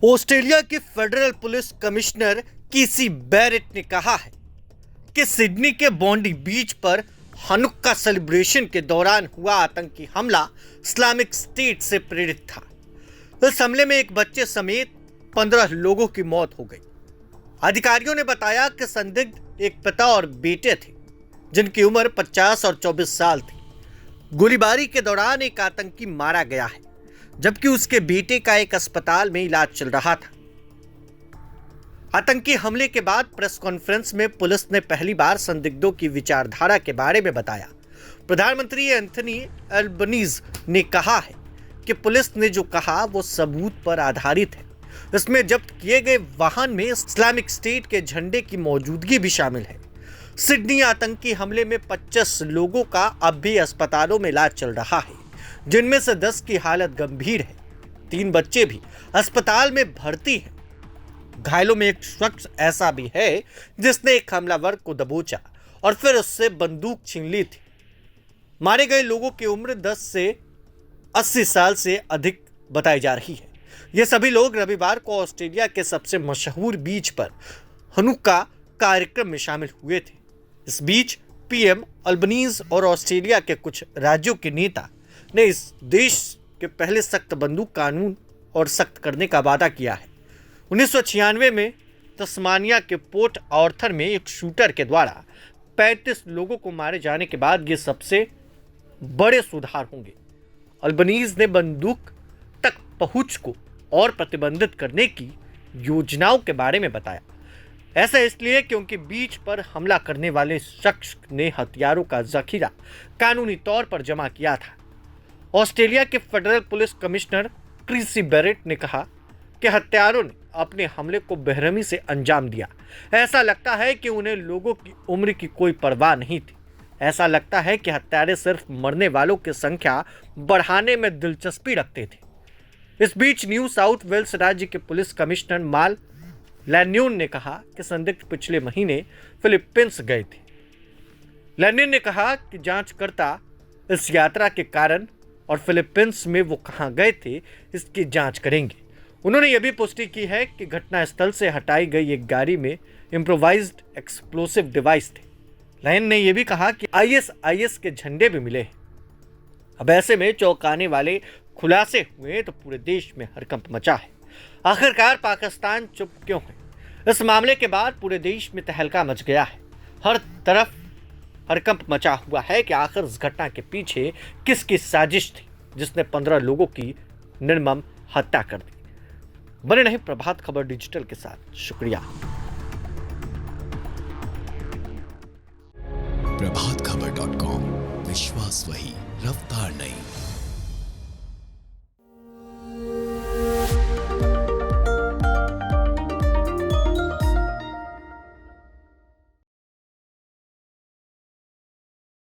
Australia के federal police commissioner कीसी Barrett ने कहा है कि सिडनी के बॉन्डी बीच पर हनुक्का सेलिब्रेशन के दौरान हुआ आतंकी हमला इस्लामिक स्टेट से प्रेरित था। इस हमले में एक बच्चे समेत 15 लोगों की मौत हो गई। अधिकारियों ने बताया कि संदिग्ध एक पिता और बेटे थे जिनकी उम्र 50 और 24 साल थी। गोलीबारी के दौरान एक आतंकी मारा गया है जबकि उसके बेटे का एक अस्पताल में इलाज चल रहा था। आतंकी हमले के बाद प्रेस कॉन्फ्रेंस में पुलिस ने पहली बार संदिग्धों की विचारधारा के बारे में बताया। प्रधानमंत्री एंथनी एल्बनीज ने कहा है कि पुलिस ने जो कहा वो सबूत पर आधारित है। इसमें जब्त किए गए वाहन में इस्लामिक स्टेट के झंडे की मौजूदगी भी शामिल है। सिडनी आतंकी हमले में 25 लोगों का अब भी अस्पतालों में इलाज चल रहा है, जिनमें से 10 की हालत गंभीर है। 3 बच्चे भी अस्पताल में भर्ती हैं। घायलों में एक शख्स ऐसा भी है जिसने एक हमलावर को दबोचा और फिर उससे बंदूक छीन ली थी। मारे गए लोगों की उम्र 10 से 80 साल से अधिक बताई जा रही है। ये सभी लोग रविवार को ऑस्ट्रेलिया के सबसे मशहूर बीच पर हनुक्का कार्यक्रम में शामिल हुए थे। इस बीच पीएम अल्बनीज और ऑस्ट्रेलिया के कुछ राज्यों के नेता ने इस देश के पहले सख्त बंदूक कानून और सख्त करने का वादा किया है। 1996 में तस्मानिया के पोर्ट आर्थर में एक शूटर के द्वारा 35 लोगों को मारे जाने के बाद ये सबसे बड़े सुधार होंगे। अल्बनीज ने बंदूक तक पहुंच को और प्रतिबंधित करने की योजनाओं के बारे में बताया। ऐसा इसलिए क्योंकि बीच पर हमला करने वाले शख्स ने हथियारों का जखीरा कानूनी तौर पर जमा किया था। ऑस्ट्रेलिया के फेडरल पुलिस कमिश्नर कीसी बैरेट ने कहा कि हत्यारों ने अपने हमले को बेरहमी से अंजाम दिया। ऐसा लगता है कि उन्हें लोगों की उम्र की कोई परवाह नहीं थी। ऐसा लगता है कि हत्यारे सिर्फ मरने वालों की संख्या बढ़ाने में दिलचस्पी रखते थे। इस बीच न्यू साउथ वेल्स राज्य के पुलिस कमिश्नर माल लैन्यून ने कहा कि संदिग्ध पिछले महीने फिलीपींस गए थे। लैन्यून ने कहा कि जांचकर्ता इस यात्रा के कारण और फिलीपींस में वो कहां गए थे इसकी जांच करेंगे। उन्होंने यह भी पुष्टि की है कि घटनास्थल से हटाई गई एक गाड़ी में इम्प्रोवाइज्ड एक्सप्लोसिव डिवाइस थे। लैन ने यह भी कहा कि आईएसआईएस के झंडे भी मिले हैं। अब ऐसे में चौंकाने वाले खुलासे हुए तो पूरे देश में हड़कंप मचा है। आखिरकार पाकिस्तान चुप क्यों है? इस मामले के बाद पूरे देश में तहलका मच गया है। हर तरफ हड़कंप मचा हुआ है कि आखिर इस घटना के पीछे किसकी साजिश थी जिसने 15 लोगों की निर्मम हत्या कर दी। बने रहे प्रभात खबर डिजिटल के साथ। शुक्रिया। प्रभातखबर.com, विश्वास वही, रफ्तार नहीं।